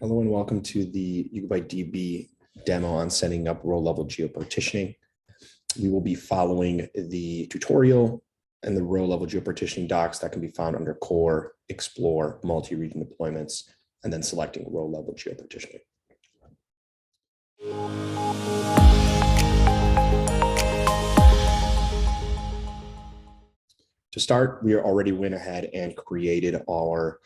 Hello and welcome to the YugabyteDB demo on setting up row-level geo-partitioning. We will be following the tutorial and the row-level geo-partitioning docs that can be found under Core, Explore, Multi-Region Deployments, and then selecting row-level geo-partitioning. To start, we already went ahead and created our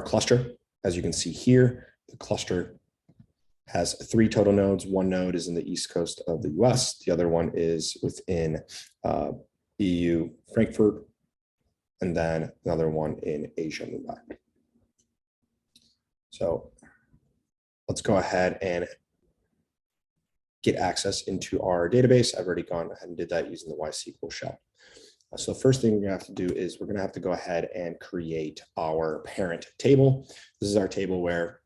cluster. As you can see here, the cluster has 3 total nodes. One node is in the east coast of the US. The other one is within EU Frankfurt, and then another one in Asia, Mumbai. So let's go ahead and get access into our database. I've already gone ahead and did that using the YSQL shell. So the first thing we're going to have to do is we're going to have to go ahead and create our parent table. This is our table where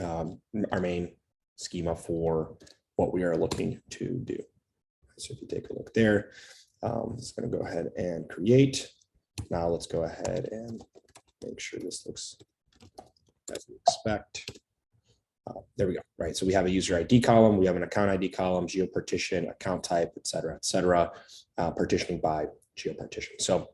our main schema for what we are looking to do. So if you take a look there, it's going to go ahead and create. Now let's go ahead and make sure this looks as we expect. There we go. Right. So we have a user ID column, we have an account ID column, geo-partition, account type, et cetera, partitioning by geo-partition. So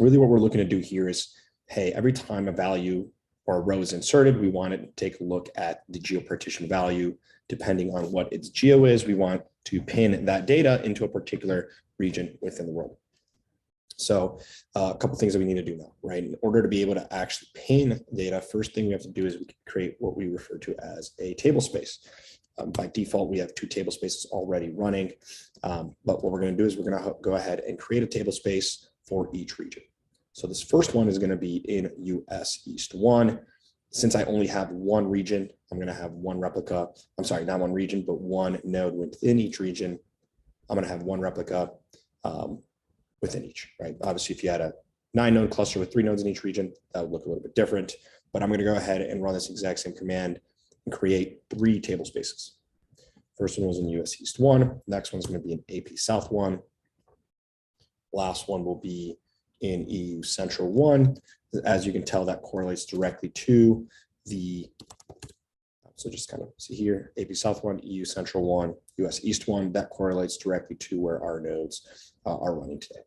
really what we're looking to do here is, hey, every time a value or a row is inserted, we want to take a look at the geo-partition value. Depending on what its geo is, we want to pin that data into a particular region within the row. So a couple things that we need to do now, right? In order to be able to actually pin data, first thing we have to do is we create what we refer to as a table space. By default, we have 2 table spaces already running. But what we're going to do is we're going to go ahead and create a table space for each region. So this first one is going to be in US East 1. Since I only have one region, I'm going to have one replica. I'm sorry, not one region, but one node within each region. I'm going to have one replica within each, right? Obviously, if you had a 9-node cluster with 3 nodes in each region, that would look a little bit different. But I'm going to go ahead and run this exact same command and create 3 table spaces. First one was in US East 1. Next one's going to be in AP South 1. Last one will be in EU Central 1. As you can tell, that correlates directly to the, so just kind of see here, AP South 1, EU Central 1, US East 1, that correlates directly to where our nodes are running today.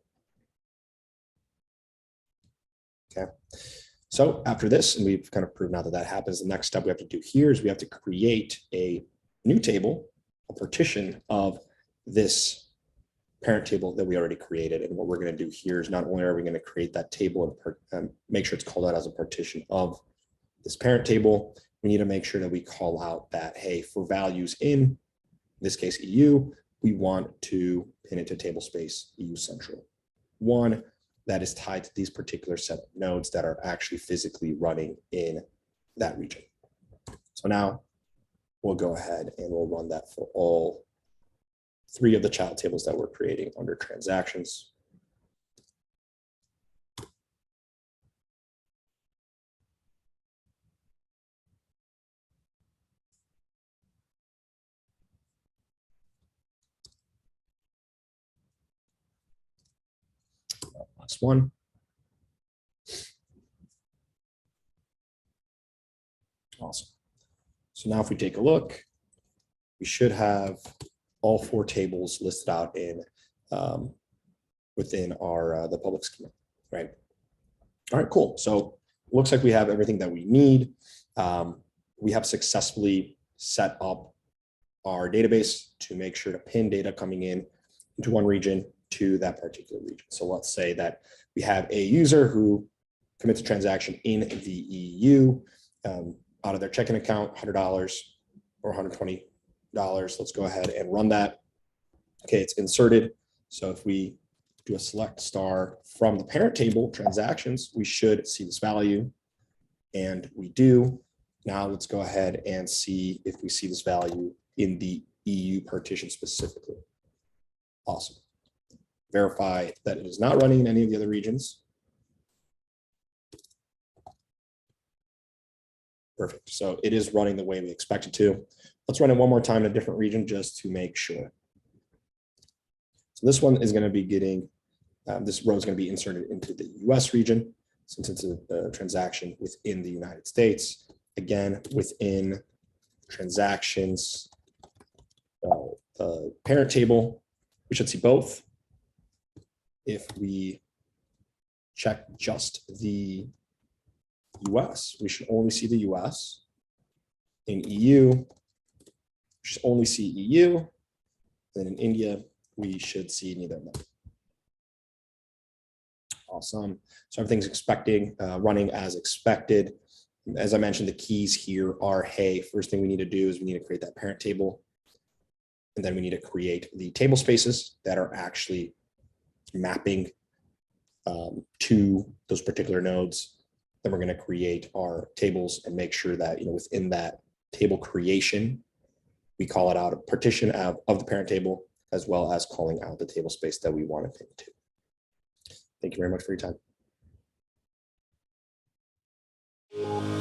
Okay, so after this, and we've kind of proved now that that happens, the next step we have to do here is we have to create a new table, a partition of this parent table that we already created. And what we're going to do here is not only are we going to create that table and make sure it's called out as a partition of this parent table, we need to make sure that we call out that, hey, for values in this case EU, we want to pin it to table space EU Central 1 that is tied to these particular set of nodes that are actually physically running in that region. So now we'll go ahead and we'll run that for all 3 of the child tables that we're creating under transactions. Last one. Awesome. So now if we take a look, we should have all 4 tables listed out in within our the public schema, right? All right, cool. So looks like we have everything that we need. We have successfully set up our database to make sure to pin data coming in into one region to that particular region. So let's say that we have a user who commits a transaction in the EU out of their checking account, $100 or $120. Let's go ahead and run that. Okay, it's inserted. So if we do a select star from the parent table transactions, we should see this value, and we do. Now let's go ahead and see if we see this value in the EU partition specifically. Awesome. Verify that it is not running in any of the other regions. Perfect. So it is running the way we expect it to. Let's run it one more time in a different region just to make sure. So this one is going to be getting, this row is going to be inserted into the US region since it's a transaction within the United States. again, within transactions, the parent table, we should see both. If we check just the US, we should only see the US. In EU, we should only see EU. Then in India, we should see neither of them. Awesome. So everything's running as expected. As I mentioned, the keys here are, hey, first thing we need to do is we need to create that parent table. And then we need to create the table spaces that are actually mapping to those particular nodes. Then we're going to create our tables and make sure that, within that table creation, we call it out a partition of the parent table, as well as calling out the table space that we want to pin to. Thank you very much for your time.